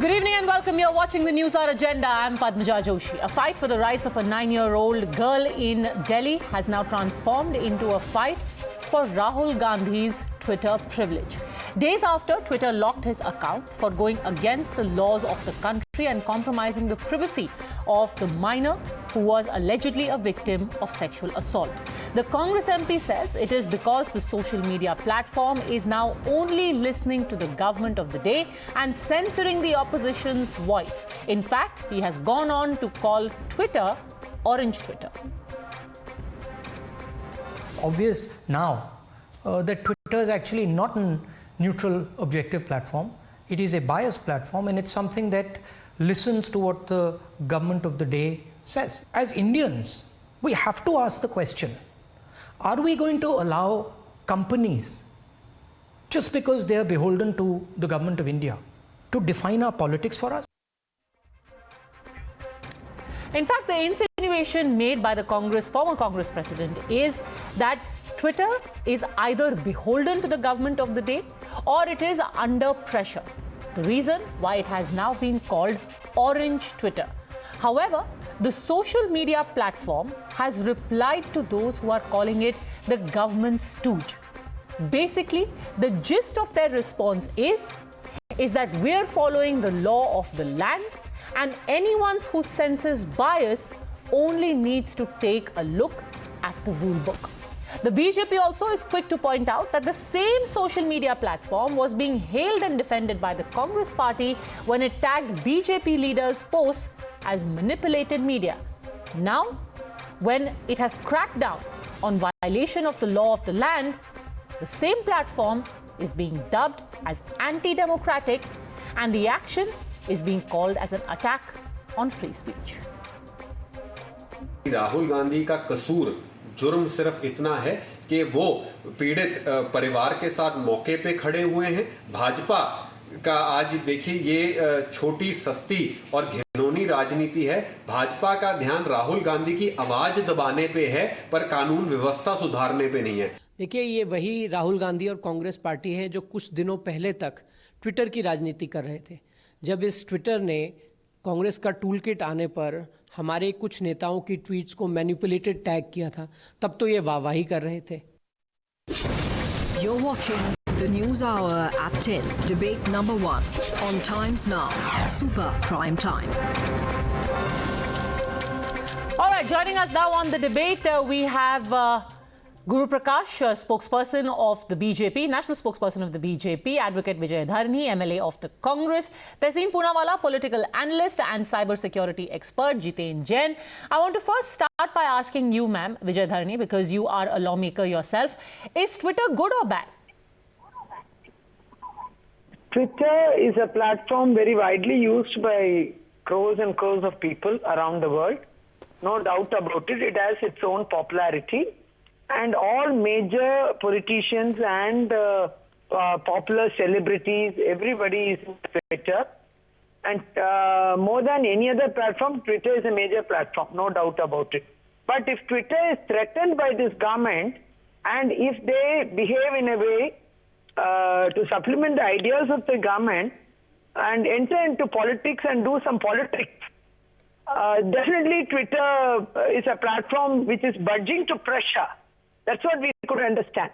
Good evening and welcome. You're watching the News Hour Agenda. I'm Padmaja Joshi. A fight for the rights of a 9-year-old girl in Delhi has now transformed into a fight for Rahul Gandhi's Twitter privilege. Days after Twitter locked his account for going against the laws of the country and compromising the privacy of the minor who was allegedly a victim of sexual assault. The Congress MP says it is because the social media platform is now only listening to the government of the day and censoring the opposition's voice. In fact, he has gone on to call Twitter Orange Twitter. Obvious now that Twitter is actually not a neutral, objective platform. It is a biased platform, and it's something that listens to what the government of the day says. As Indians, we have to ask the question, are we going to allow companies, just because they are beholden to the government of India, to define our politics for us? In fact, the insinuation made by the former Congress president is that Twitter is either beholden to the government of the day or it is under pressure. The reason why it has now been called Orange Twitter. However, the social media platform has replied to those who are calling it the government's stooge. Basically, the gist of their response is that we're following the law of the land, and anyone who senses bias only needs to take a look at the rule book. The BJP also is quick to point out that the same social media platform was being hailed and defended by the Congress party when it tagged BJP leaders' posts as manipulated media. Now, when it has cracked down on violation of the law of the land, the same platform is being dubbed as anti-democratic, and the action is being called as an attack on free speech. Rahul Gandhi का कसूर जुर्म सिर्फ इतना है कि वो पीड़ित परिवार के साथ मौके पे खड़े हुए हैं। भाजपा का आज देखिए ये छोटी सस्ती और घिनौनी राजनीति है। भाजपा का ध्यान राहुल गांधी की आवाज दबाने पे है, पर कानून व्यवस्था सुधारने पे नहीं है। देखिए, ये वही राहुल गांधी और कांग्रेस पार्टी है जो कुछ दिनों पहले तक ट्विटर की राजनीति कर रहे थे। जब इस ट्विटर ने कांग्रेस का टूल किट आने पर हमारे कुछ नेताओं की ट्वीट्स को मैनिपुलेटेड टैग किया था, तब तो ये वाहवाही कर रहे थे। You're watching the News Hour at 10, debate number 1 on Times Now, Super Prime Time. All right, joining us now on the debate, we have Guru Prakash, spokesperson of the BJP, national spokesperson of the BJP, Advocate Vijay Dharani, MLA of the Congress, Tehseen Poonawalla, political analyst and cybersecurity expert, Jiten Jain. I want to first start by asking you, ma'am, Vijay Dharani, because you are a lawmaker yourself. Is Twitter good or bad? Twitter is a platform very widely used by crores and crores of people around the world. No doubt about it. It has its own popularity. And all major politicians and popular celebrities, everybody is on Twitter. And more than any other platform, Twitter is a major platform, no doubt about it. But if Twitter is threatened by this government, and if they behave in a way to supplement the ideas of the government and enter into politics and do some politics, definitely Twitter is a platform which is budging to pressure. That's what we could understand.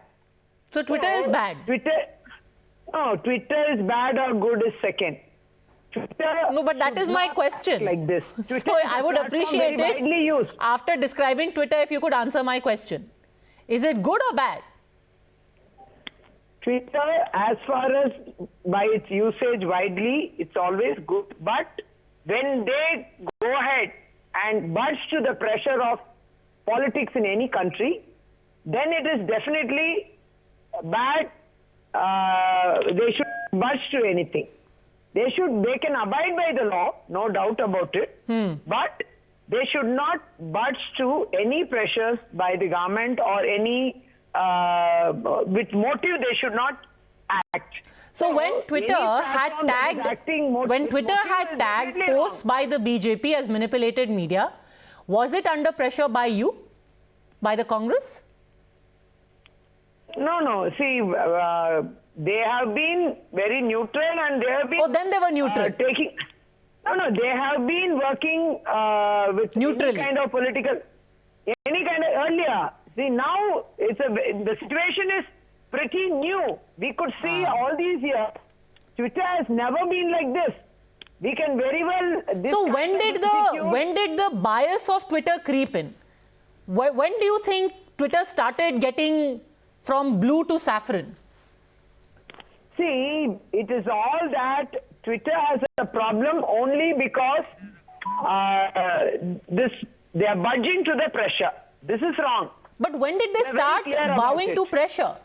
So Twitter is bad? Twitter is bad or good is second. Twitter No, but that is my question. Like this. So I would appreciate it, after describing Twitter, if you could answer my question. Is it good or bad? Twitter, as far as by its usage widely, it's always good. But when they go ahead and budge to the pressure of politics in any country, then it is definitely bad. They should budge to anything. They can abide by the law, no doubt about it. But they should not budge to any pressures by the government or any with motive. They should not act. So when Twitter had tagged posts by the BJP as manipulated media, was it under pressure by you, by the Congress? No. See, they have been very neutral and they have been. Oh, then they were neutral. They have been working with Neutrally. any kind of political, earlier. See, now the situation is pretty new. We could see all these years. Twitter has never been like this. We can very well. So when did the bias of Twitter creep in? When do you think Twitter started getting from blue to saffron? See, it is all that Twitter has a problem only because they are budging to the pressure. This is wrong. But when did they start bowing to pressure?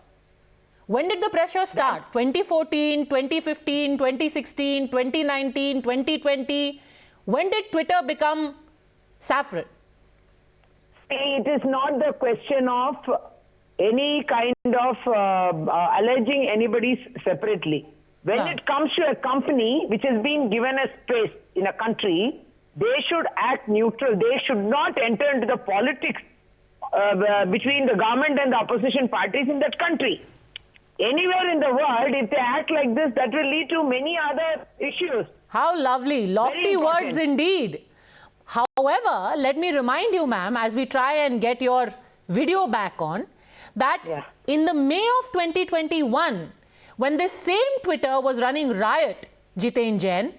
When did the pressure start? 2014, 2015, 2016, 2019, 2020? When did Twitter become saffron? It is not the question of any kind of alleging anybody separately. When it comes to a company which has been given a space in a country, they should act neutral. They should not enter into the politics between the government and the opposition parties in that country. Anywhere in the world, if they act like this, that will lead to many other issues. How lovely. Lofty words indeed. However, let me remind you, ma'am, as we try and get your video back on, that in the May of 2021, when this same Twitter was running riot, Jiten Jain,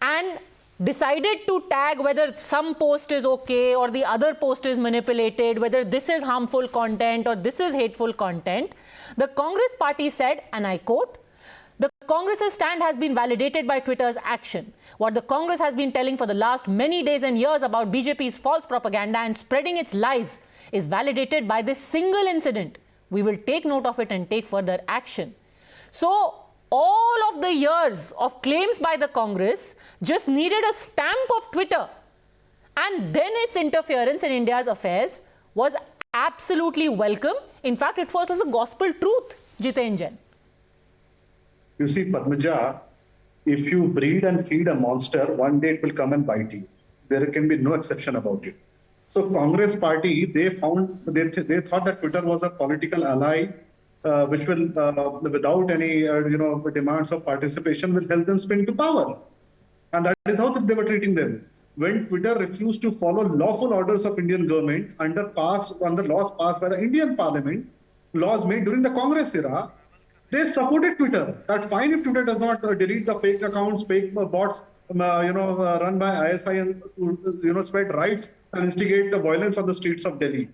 and decided to tag whether some post is okay or the other post is manipulated, whether this is harmful content or this is hateful content, the Congress party said, and I quote, "The Congress's stand has been validated by Twitter's action. What the Congress has been telling for the last many days and years about BJP's false propaganda and spreading its lies is validated by this single incident. We will take note of it and take further action." So, all of the years of claims by the Congress just needed a stamp of Twitter. And then its interference in India's affairs was absolutely welcome. In fact, it was the gospel truth, Jiten Jain. You see, Padmaja, if you breed and feed a monster, one day it will come and bite you. There can be no exception about it. So Congress party, they thought that Twitter was a political ally, which will, without any, demands of participation, will help them spin to power. And that is how they were treating them. When Twitter refused to follow lawful orders of Indian government under laws passed by the Indian Parliament, laws made during the Congress era, they supported Twitter. That fine if Twitter does not delete the fake accounts, fake bots, run by ISI and spread riots and instigate the violence on the streets of Delhi.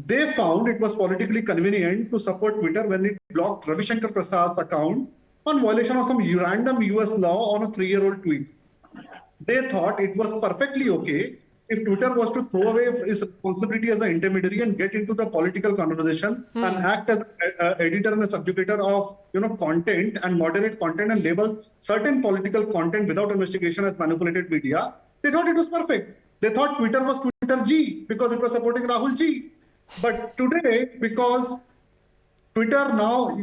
They found it was politically convenient to support Twitter when it blocked Ravi Shankar Prasad's account on violation of some random US law on a 3-year-old tweet. They thought it was perfectly okay if Twitter was to throw away its responsibility as an intermediary and get into the political conversation and act as an editor and a subjugator of content and moderate content and label certain political content without investigation as manipulated media. They thought it was perfect. They thought Twitter was Twitter G because it was supporting Rahul G. But today, because Twitter now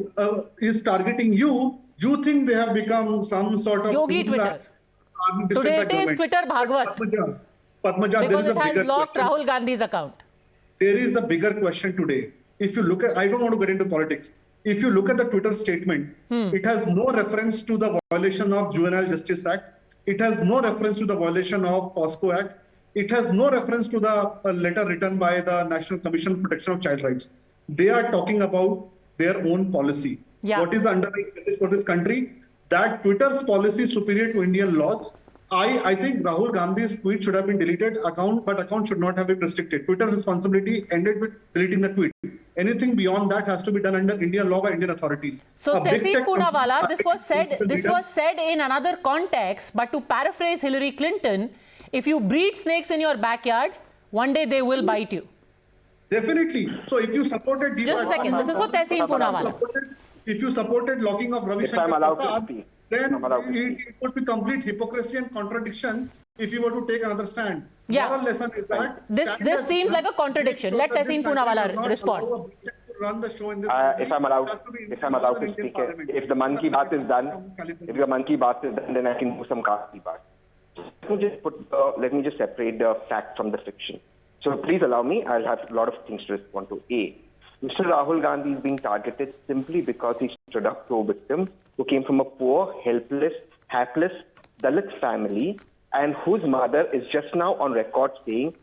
is targeting you, you think they have become some sort of Yogi Twitter. Today it is Twitter Bhagwat. Padmaja, because it has locked Rahul Gandhi's account. There is a bigger question today. If you look at, I don't want to get into politics. If you look at the Twitter statement, it has no reference to the violation of Juvenile Justice Act. It has no reference to the violation of POSCO Act. It has no reference to the letter written by the National Commission on Protection of Child Rights. They are talking about their own policy. What is the underlying message for this country? That Twitter's policy is superior to Indian laws. I think Rahul Gandhi's tweet should have been deleted, but account should not have been restricted. Twitter's responsibility ended with deleting the tweet. Anything beyond that has to be done under Indian law by Indian authorities. So Tehseen Poonawalla, this was said in another context, but to paraphrase Hillary Clinton, if you breed snakes in your backyard, one day they will bite you. Definitely. So if you supported... Just a second, this is for Tehseen Poonawalla. If you supported locking of Ravi Shankar Prasad, then it would be complete hypocrisy and contradiction if you were to take another stand. Moral lesson is that this seems like a contradiction. Let Tehseen Poonawalla respond. If I'm allowed to speak, if the Man Ki Baat is done, then I can do some Kasi Baat. Let me just separate the fact from the fiction. So please allow me. I'll have a lot of things to respond to. A, Mr. Rahul Gandhi is being targeted simply because he stood up to a victim who came from a poor, helpless, hapless Dalit family and whose mother is just now on record saying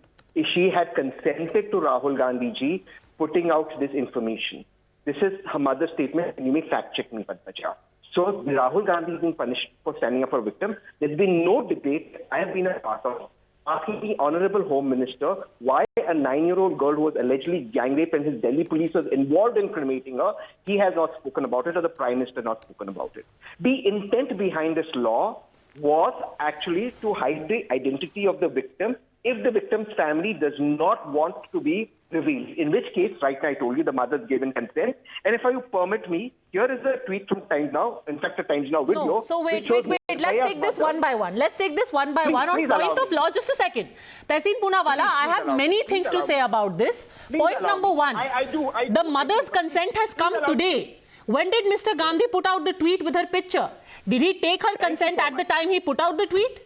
she had consented to Rahul Gandhi ji putting out this information. This is her mother's statement, and you may fact check me, Padmaja. So Rahul Gandhi is being punished for standing up for a victim. There's been no debate I have been a part of asking the Honorable Home Minister why a 9-year-old girl who was allegedly gang raped and his Delhi police was involved in cremating her, he has not spoken about it, or the Prime Minister not spoken about it. The intent behind this law was actually to hide the identity of the victim if the victim's family does not want to be revealed. In which case, right now I told you, the mother's given consent. And if you permit me, here is a tweet from Times Now, in fact a Times Now video. No, so wait. Let's take this one by one. Let's take this one by one. On point of law, just a second. Tehseen Poonawalla, I have many things to say about this. Point number one, the mother's consent has come today. When did Mr. Gandhi put out the tweet with her picture? Did he take her consent at the time he put out the tweet?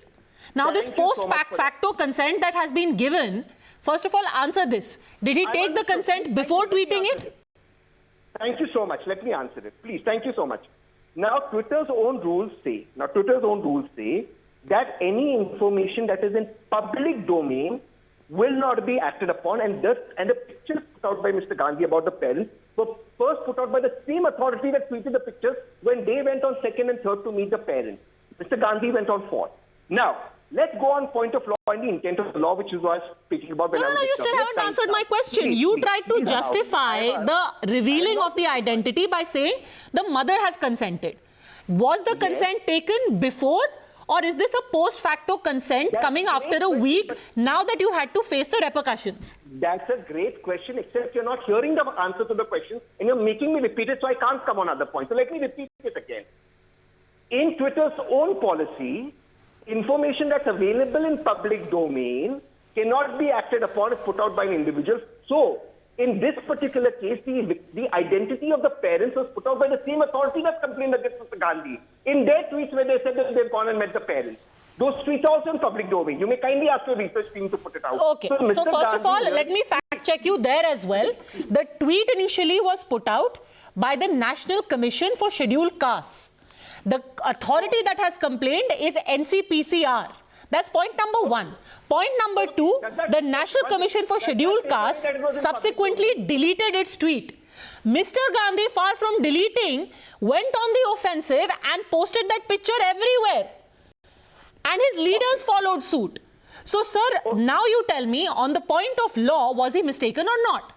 Now this post-facto consent that has been given, first of all, answer this. Did he take the consent before tweeting it? Thank you so much. Let me answer it. Please, thank you so much. Now, Twitter's own rules say that any information that is in public domain will not be acted upon, and the pictures put out by Mr. Gandhi about the parents were first put out by the same authority that tweeted the pictures when they went on 2nd and 3rd to meet the parents. Mr. Gandhi went on 4th. Now, let's go on point of law and the intent of the law, which is what I was speaking about. No, you still haven't answered my question. You tried to justify the revealing of the identity by saying the mother has consented. Was the consent taken before, or is this a post-facto consent coming after a week now that you had to face the repercussions? That's a great question, except you're not hearing the answer to the question and you're making me repeat it, so I can't come on other points. So let me repeat it again. In Twitter's own policy, information that's available in public domain cannot be acted upon if put out by an individual. So, in this particular case, the identity of the parents was put out by the same authority that complained against Mr. Gandhi. In their tweets where they said that they've gone and met the parents. Those tweets are also in public domain. You may kindly ask your research team to put it out. Okay. So first of all, let me fact check you there as well. The tweet initially was put out by the National Commission for Scheduled Castes. The authority that has complained is NCPCR. That's point number one. Point number two, the National Commission for Scheduled Castes subsequently deleted its tweet. Mr. Gandhi, far from deleting, went on the offensive and posted that picture everywhere. And his leaders followed suit. So, sir, now you tell me, on the point of law, was he mistaken or not?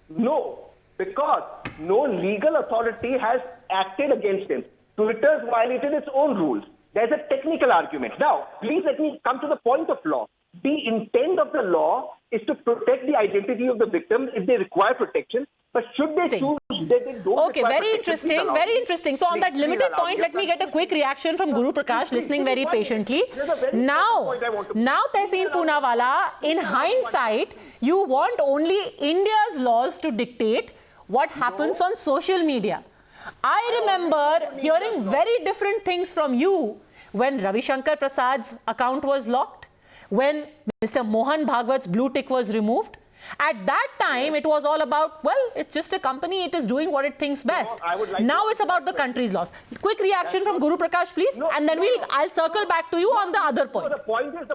No, because no legal authority has acted against him. Twitter's violated its own rules. There's a technical argument. Now, please let me come to the point of law. The intent of the law is to protect the identity of the victim if they require protection. But should they choose that they don't Okay, very interesting, very interesting. So on that limited point, let me get a quick reaction from Guru Prakash, listening very patiently. Now, Tehseen Poonawalla, in hindsight, you want only India's laws to dictate what happens on social media. I remember hearing very different things from you when Ravi Shankar Prasad's account was locked, when Mr. Mohan Bhagwat's blue tick was removed. At that time, it was all about, well, it's just a company, it is doing what it thinks best. Now it's about the country's laws. Quick reaction from Guru Prakash, please, and then I'll circle back to you on the other point. The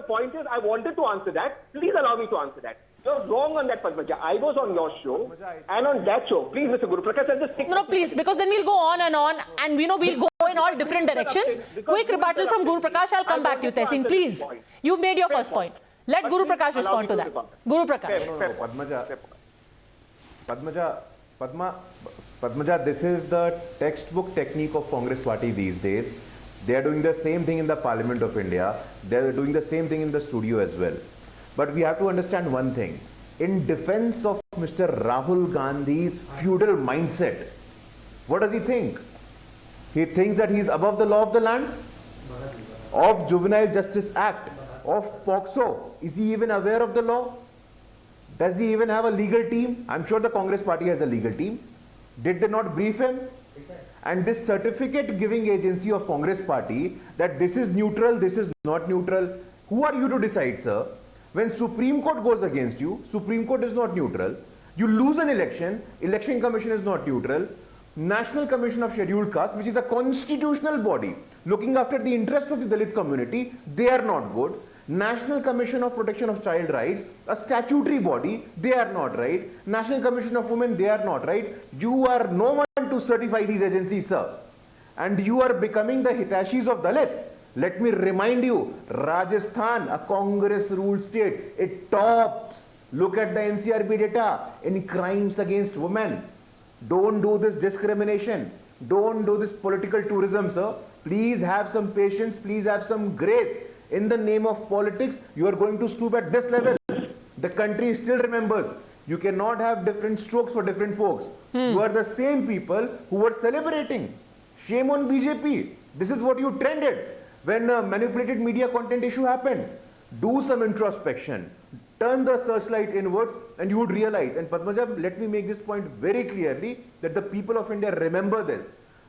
point is, I wanted to answer that. Please allow me to answer that. You're wrong on that, Padmaja. I was on your show, and on that show, please, Mr. Guru Prakash, I'll just take... No, please, because then we'll go on, and we'll go in all different directions. Quick rebuttal from Guru Prakash, I'll come back to you, Tehseen, please. You've made your first point. Let Guru Prakash respond to that. Guru Prakash. Padmaja, this is the textbook technique of Congress party these days. They are doing the same thing in the Parliament of India. They are doing the same thing in the studio as well. But we have to understand one thing. In defense of Mr. Rahul Gandhi's feudal mindset, what does he think? He thinks that he is above the law of the land, of Juvenile Justice Act, of POCSO. Is he even aware of the law? Does he even have a legal team? I'm sure the Congress party has a legal team. Did they not brief him? And this certificate giving agency of Congress party, that this is neutral, this is not neutral, who are you to decide, sir? When Supreme Court goes against you, Supreme Court is not neutral. You lose an election, Election Commission is not neutral. National Commission of Scheduled Caste, which is a constitutional body looking after the interest of the Dalit community, they are not good. National Commission of Protection of Child Rights, a statutory body, they are not right. National Commission of Women, they are not right. You are no one to certify these agencies, sir. And you are becoming the Hitachis of Dalit. Let me remind you, Rajasthan, a Congress-ruled state, it tops. Look at the NCRB data in crimes against women. Don't do this discrimination. Don't do this political tourism, sir. Please have some patience. Please have some grace. In the name of politics, you are going to stoop at this level. The country still remembers. You cannot have different strokes for different folks. You are the same people who were celebrating. Shame on BJP. This is what you trended when manipulated media content issue happened. Do some introspection. Turn the searchlight inwards and you would realize, and Padmaja, let me make this point very clearly, that the people of India remember this.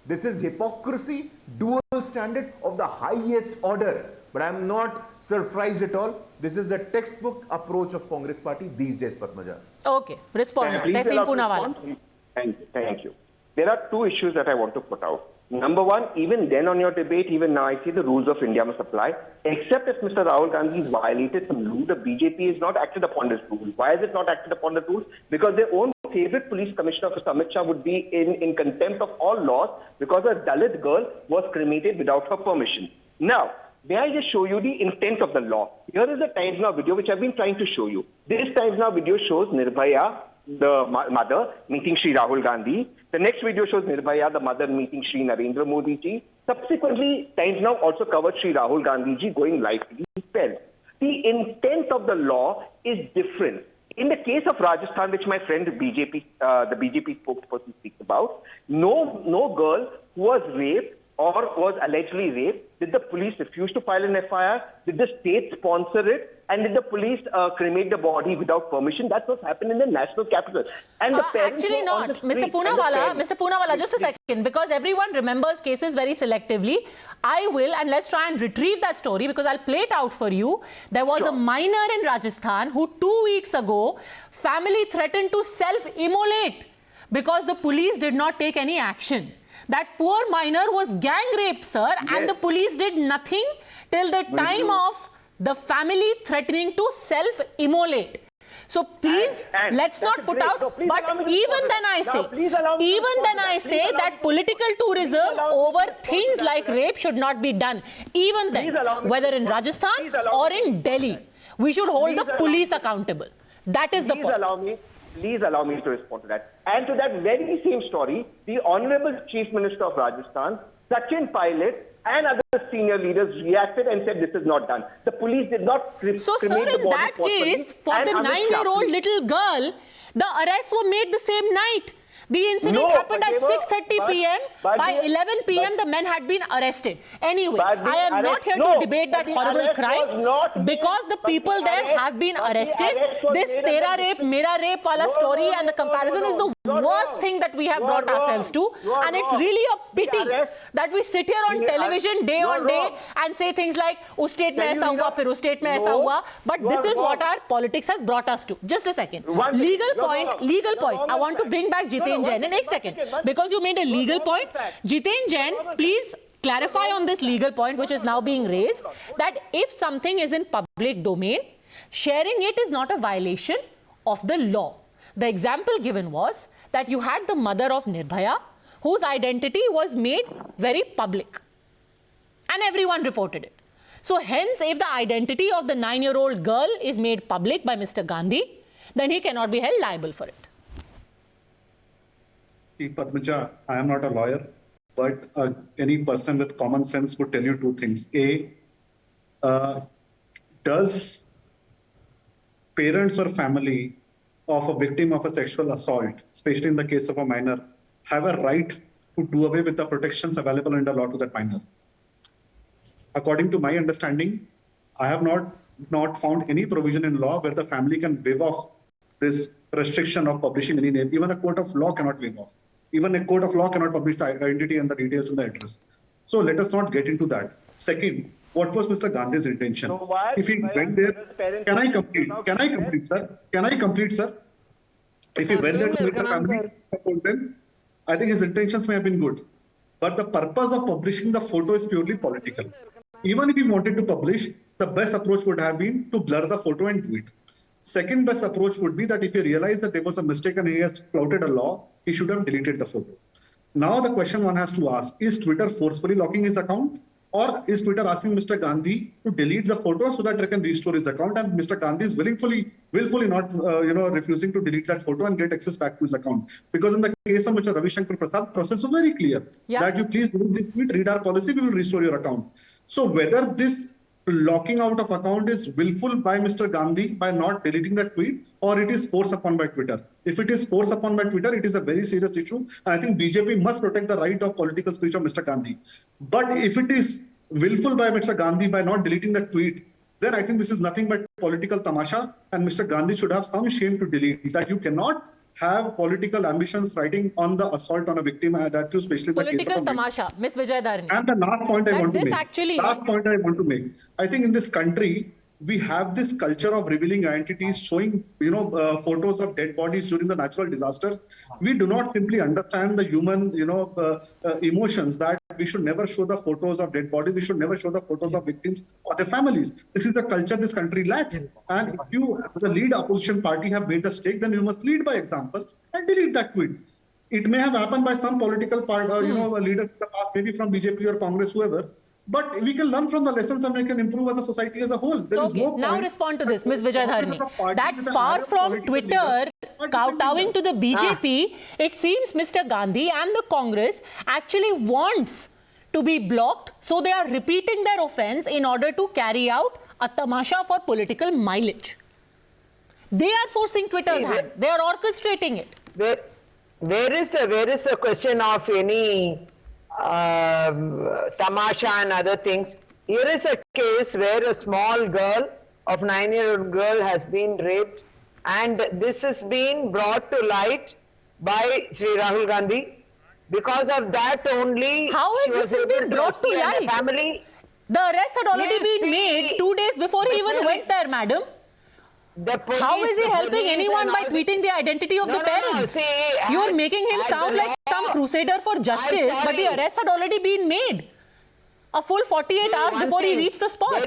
This is hypocrisy, dual standard of the highest order. But I am not surprised at all. This is the textbook approach of Congress party these days, Padmaja. Okay, respond. Tehseen Poonawalla. Thank you. There are two issues that I want to put out. Number one, even then on your debate, even now I say the rules of India must apply. Except if Mr. Rahul Gandhi has violated some rule, the BJP has not acted upon this rule. Why is it not acted upon the rules? Because their own favorite police commissioner, Amit Shah, would be in contempt of all laws because a Dalit girl was cremated without her permission. Now, may I just show you the intent of the law? Here is a Times Now video which I've been trying to show you. This Times Now video shows Nirbhaya, the mother, meeting Shri Rahul Gandhi. The next video shows Nirbhaya, the mother, meeting Shri Narendra Modi ji. Subsequently, Times Now also covered Shri Rahul Gandhi ji going live to the pen. The intent of the law is different. In the case of Rajasthan, which my friend the BJP spokesperson speaks about, no girl who was raped or was allegedly raped, did the police refuse to file an FIR? Did the state sponsor it? And did the police cremate the body without permission? That's what happened in the national capital. And the parents actually not. Mr. Poonawalla, just a second, because everyone remembers cases very selectively. I will, and let's try and retrieve that story because I'll play it out for you. There was a minor in Rajasthan who 2 weeks ago, family threatened to self-immolate because the police did not take any action. That poor minor was gang raped, sir, and the police did nothing till the time of the family threatening to self-immolate. So please, let's not put out, but even then I say, that political tourism over things like rape should not be done. Even then, whether in Rajasthan or in Delhi, we should hold the police accountable. That is the point. Please allow me to respond to that. And to that very same story, the Honorable Chief Minister of Rajasthan, Sachin Pilot, and other senior leaders reacted and said this is not done. The police did not So, sir, in that case, for the 9-year-old little girl, the arrests were made the same night. The incident happened at 6:30 p.m. By 11 p.m., the men had been arrested. Anyway, I am not here to debate that horrible crime because the people there have been arrested. This Tera rape, Mera rape wala story and the comparison is the worst thing that we have brought ourselves to. And it's really a pity that we sit here on television day on day and say things like, us state mein aisa hua, fir us state mein aisa hua. But this is what our politics has brought us to. Just a second. Legal point. I want to bring back Jiten Jain in a second. Because you made a legal point. Jiten Jain, please clarify on this legal point which is now being raised, that if something is in public domain, sharing it is not a violation of the law. The example given was that you had the mother of Nirbhaya, whose identity was made very public. And everyone reported it. So hence, if the identity of the 9-year-old girl is made public by Mr. Gandhi, then he cannot be held liable for it. Padmaja, I am not a lawyer, but any person with common sense would tell you two things. A, does parents or family of a victim of a sexual assault, especially in the case of a minor, have a right to do away with the protections available under law to that minor? According to my understanding, I have not found any provision in law where the family can waive off this restriction of publishing any name. Even a court of law cannot waive off. Even a court of law cannot publish the identity and the details and the address. So let us not get into that. Second, what was Mr. Gandhi's intention? If he went there, can I complete, sir? If he went there to meet the family, support them, I think his intentions may have been good. But the purpose of publishing the photo is purely political. Even if he wanted to publish, the best approach would have been to blur the photo and do it. Second best approach would be that if he realized that there was a mistake and he has flouted a law, he should have deleted the photo. Now the question one has to ask, is Twitter forcefully locking his account? Or is Twitter asking Mr. Gandhi to delete the photo so that they can restore his account? And Mr. Gandhi is willfully not, refusing to delete that photo and get access back to his account. Because in the case of Mr. Ravi Shankar Prasad, process was very clear that you please delete this tweet, read our policy, we will restore your account. So whether this locking out of account is willful by Mr. Gandhi by not deleting that tweet, or it is forced upon by Twitter. If it is forced upon by Twitter, it is a very serious issue. And I think BJP must protect the right of political speech of Mr. Gandhi. But if it is willful by Mr. Gandhi by not deleting that tweet, then I think this is nothing but political tamasha. And Mr. Gandhi should have some shame to delete that. You cannot have political ambitions riding on the assault on a victim, that too, especially political the case tamasha, Ms. Vijay Dharani. And the last point I want to make. I think in this country, we have this culture of revealing identities, showing photos of dead bodies during the natural disasters. We do not simply understand the human emotions that we should never show the photos of dead bodies. We should never show the photos of victims or their families. This is the culture this country lacks. And if you, the lead opposition party, have made the stake, then you must lead by example and delete that tweet. It may have happened by some political party, a leader in the past, maybe from BJP or Congress, whoever. But we can learn from the lessons and we can improve as a society as a whole. Now respond to this, Ms. Vijay Dharani. That far from Twitter kowtowing to the BJP, it seems Mr. Gandhi and the Congress actually wants to be blocked, so they are repeating their offence in order to carry out a tamasha for political mileage. They are forcing Twitter's hand. They are orchestrating it. Where is the question of any tamasha and other things? Here is a case where a small girl, of 9-year-old girl, has been raped, and this has been brought to light by Sri Rahul Gandhi. Because of that only, how is this been brought to light? Family. The arrest had already been made 2 days before he even went there, madam. How is he helping anyone by tweeting the identity of the parents? You are making him sound like some crusader for justice, but the arrest had already been made a full 48 hours before he reached the spot.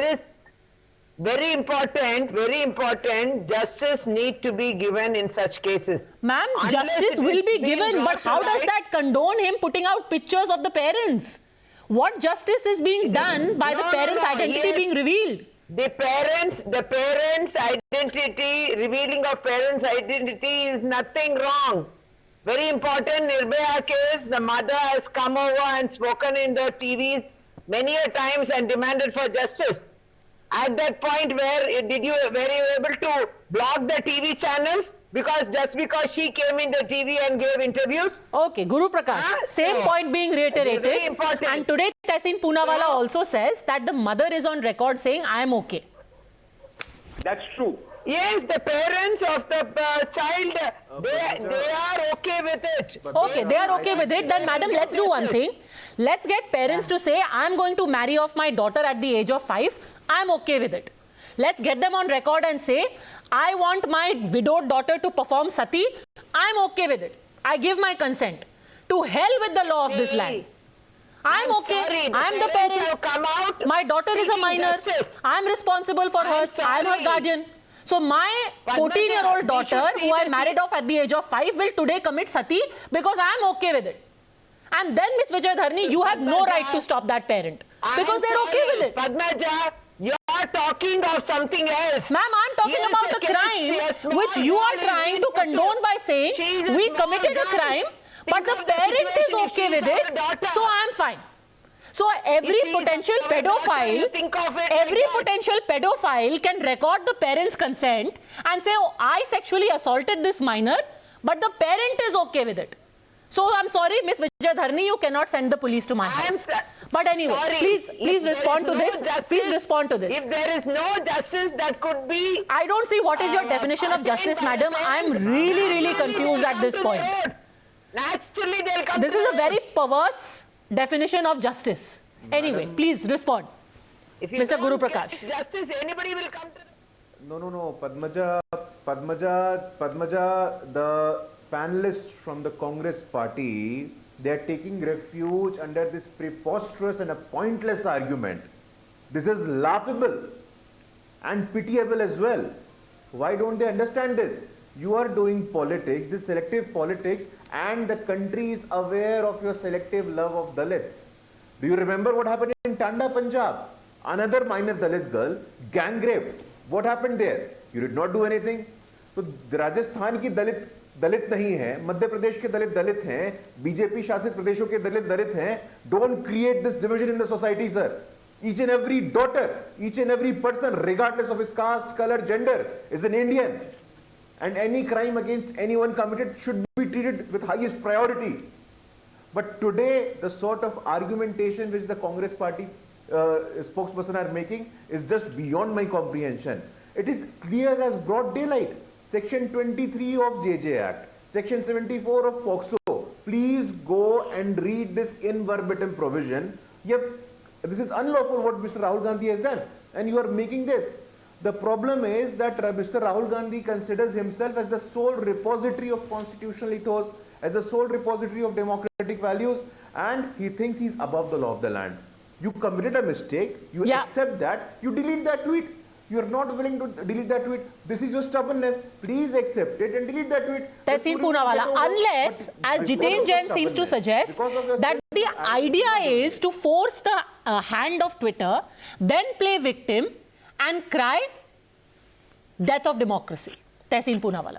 Very important, justice need to be given in such cases. Ma'am, justice will be given, but how does that condone him putting out pictures of the parents? What justice is being done by the parents' identity being revealed? The parents' identity, revealing of parents' identity is nothing wrong. Very important, Nirbhaya case, the mother has come over and spoken in the TVs many a times and demanded for justice. At that point, were you able to block the TV channels? Just because she came in the TV and gave interviews? Okay, Guru Prakash, same point being reiterated. And today, Tehseen Poonawalla also says that the mother is on record saying, I am okay. That's true. Yes, the parents of the child, they are okay with it. Okay, they are okay with it. Then, madam, let's do one thing. Let's get parents to say, I'm going to marry off my daughter at the age of 5. I'm okay with it. Let's get them on record and say, I want my widowed daughter to perform sati. I'm okay with it. I give my consent. To hell with the law of this land. I'm okay. Sorry, I'm the parent. My daughter is a minor. I'm responsible for her. I'm her guardian. So my 14-year-old daughter, who I married off at the age of 5, will today commit sati because I'm okay with it. And then, Ms. Vijay Dharani, you have no right to stop that parent because they're okay with it. Padmaja, you are talking of something else. Ma'am, I'm talking about a crime which you are trying to condone by saying we committed a crime, but the parent is okay with it, so I'm fine. So every potential pedophile can record the parent's consent and say, oh, I sexually assaulted this minor, but the parent is okay with it. So I'm sorry, Ms. Vijay Dharani, you cannot send the police to my house. But anyway, please respond to this. Please respond to this. If there is no justice, that could be... I don't see what is your definition of justice, madam. I'm really confused at this point. Naturally, they'll come. This is a very perverse definition of justice. Anyway, please respond. If you Mr. Guru don't Prakash. get justice, anybody will come to... No, Padmaja, Padmaja, the panelists from the Congress party, they are taking refuge under this preposterous and a pointless argument. This is laughable and pitiable as well. Why don't they understand this? You are doing politics, this selective politics, and the country is aware of your selective love of Dalits. Do you remember what happened in Tanda, Punjab? Another minor Dalit girl, gang raped. What happened there? You did not do anything. So Rajasthan की दलित नहीं है, मध्य प्रदेश के दलित हैं, BJP शासित प्रदेशों के दलित हैं. Don't create this division in the society, sir. Each and every daughter, each and every person, regardless of his caste, color, gender, is an Indian. And any crime against anyone committed should be treated with highest priority. But today, the sort of argumentation which the Congress party spokesperson are making is just beyond my comprehension. It is clear as broad daylight. Section 23 of JJ Act, Section 74 of POXO. Please go and read this in verbatim provision. This is unlawful what Mr. Rahul Gandhi has done, and you are making this. The problem is that Mr. Rahul Gandhi considers himself as the sole repository of constitutional ethos, as the sole repository of democratic values, and he thinks he's above the law of the land. You committed a mistake, you accept that, you delete that tweet. You are not willing to delete that tweet. This is your stubbornness. Please accept it and delete that tweet. Tehsil Poonawalla, unless, as Jiten Jain seems to suggest, that the idea is to force the hand of Twitter, then play victim and cry death of democracy. Tehsil Poonawalla.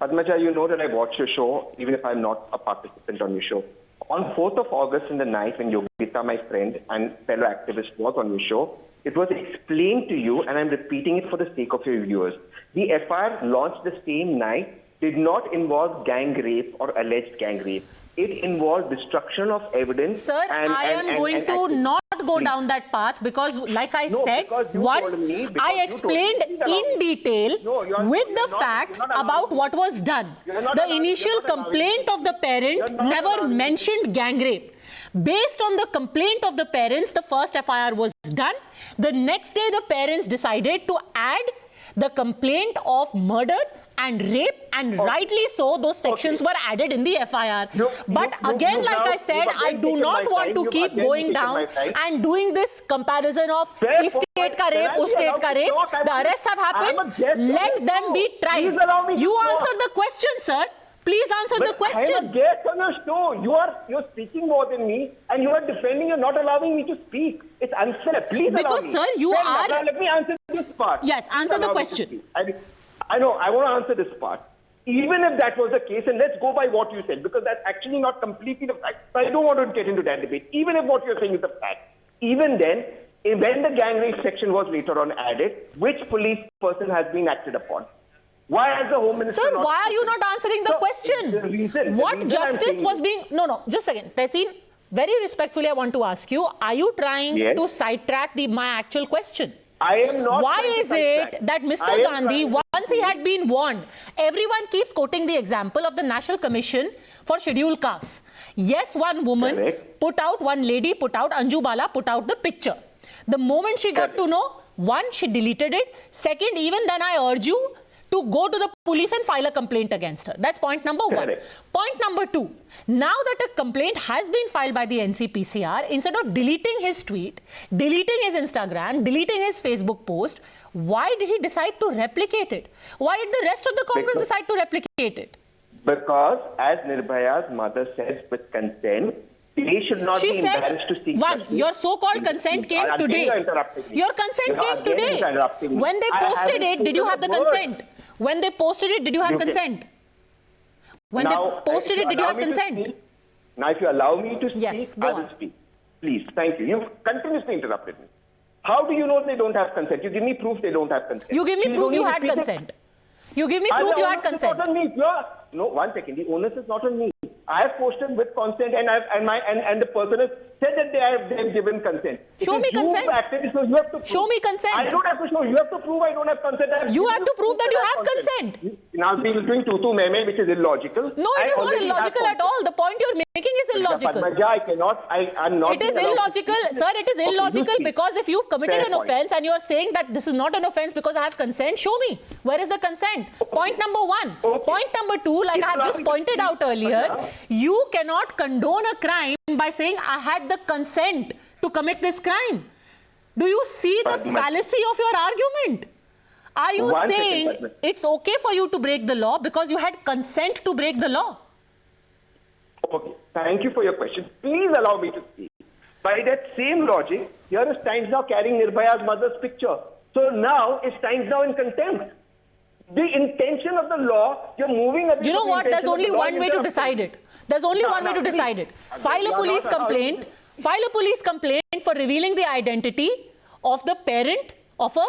Padmaja, you know that I watch your show, even if I'm not a participant on your show. On 4th of August in the night, when Yogita, my friend and fellow activist, was on your show, it was explained to you, and I'm repeating it for the sake of your viewers. The FIR launched the same night did not involve gang rape or alleged gang rape. It involved destruction of evidence. Sir, I am going to not go down that path because, like I said, I explained in detail with the facts about what was done. The initial complaint of the parent never mentioned gang rape. Based on the complaint of the parents, the first FIR was done. The next day, the parents decided to add the complaint of murder and rape, and rightly so, those sections were added in the FIR. But again, like I said, I do not want to keep going down and doing this comparison of is state ka rape, us state ka rape. The arrests have happened. Let them be tried. You answer the question, sir. Please answer the question. I am a guest on your show. You're speaking more than me, and you are defending. You're not allowing me to speak. It's unfair. Please allow me. Because, sir, you are. Now, let me answer this part. Yes, answer the question. I know. I want to answer this part. Even if that was the case, and let's go by what you said, because that's actually not completely the fact. I don't want to get into that debate. Even if what you're saying is the fact, even then, when the gang rape section was later on added, which police person has been acted upon? Why has the Home Minister Sir, why are you not answering the question? What justice was being... No, just a second. Tehsil, very respectfully, I want to ask you, are you trying to sidetrack my actual question? I am not. Why is it that Mr. Gandhi, once he had been warned, everyone keeps quoting the example of the National Commission for Scheduled Castes. Yes, one woman one lady put out, Anju Bala put out the picture. The moment she got to know, one, she deleted it. Second, even then I urge you to go to the police and file a complaint against her. That's point number one. Point number two, now that a complaint has been filed by the NCPCR, instead of deleting his tweet, deleting his Instagram, deleting his Facebook post, why did he decide to replicate it? Why did the rest of the Congress decide to replicate it? Because, as Nirbhaya's mother says, with consent, they should not be embarrassed to seek justice. Your so-called consent came today. Your consent came today. When they posted it, did you have the consent? When they posted it, did you have consent? When they posted it, did you have consent? Now, if you allow me to speak, I will speak. Please, thank you. You've continuously interrupted me. How do you know they don't have consent? You give me proof they don't have consent. You give me proof you had consent. You give me proof you had consent. No, 1 second. The onus is not on me. I have posted with consent, and the person has said that they've given consent. Show me consent. So you have to prove. Show me consent. I don't have to show. You have to prove I don't have consent. You have to prove that you have consent. Now we're doing tutu meme, which is illogical. No, it is not illogical at all. The point you're making is illogical. Padmaja, I cannot. I'm not. It is illogical, sir. It is illogical because if you've committed an offense and you are saying that this is not an offense because I have consent, show me. Where is the consent? Point number one. Point number two, like I have just pointed out earlier, you cannot condone a crime by saying I had the consent to commit this crime. Do you see the fallacy of your argument? Are you saying it's okay for you to break the law because you had consent to break the law? Okay, thank you for your question. Please allow me to speak. By that same logic, here is Times Now carrying Nirbhaya's mother's picture. So now it's Times Now in contempt. The intention of the law, you're moving away. You know what? There's only one way to decide it. There's only one way to decide it. File a police complaint. File a police complaint for revealing the identity of the parent of a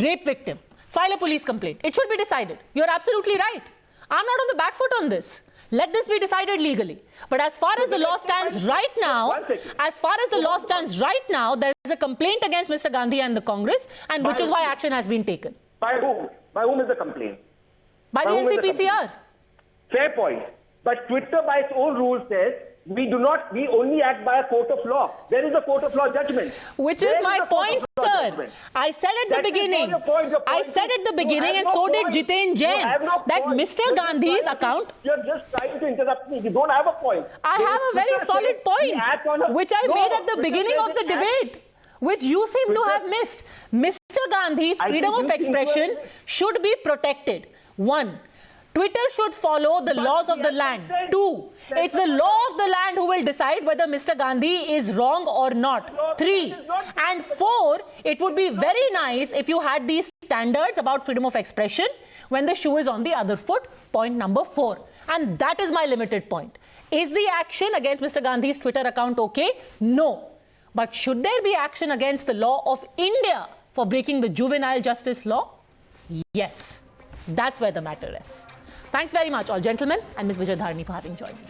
rape victim. File a police complaint. It should be decided. You're absolutely right. I'm not on the back foot on this. Let this be decided legally. But as far as the law stands right now, there is a complaint against Mr. Gandhi and the Congress, and which is why action has been taken. By whom? By whom is the complaint? By the NCPCR. Fair point. But Twitter, by its own rules, says we only act by a court of law. There is a court of law judgment. Which is my point, sir. I said at the beginning, and so did Jiten Jain, that Mr. Gandhi's account. You're just trying to interrupt me. You don't have a point. I have a very solid point, which I made at the beginning of the debate, which you seem to have missed. Mr. Gandhi's freedom of expression should be protected. 1. Twitter should follow the laws of the land. 2. It's the law of the land who will decide whether Mr. Gandhi is wrong or not. 3. And 4, it would be very nice if you had these standards about freedom of expression when the shoe is on the other foot. Point number 4. And that is my limited point. Is the action against Mr. Gandhi's Twitter account okay? No. But should there be action against the law of India for breaking the juvenile justice law? Yes. That's where the matter is. Thanks very much, all gentlemen, and Ms. Vijay Dharani for having joined me.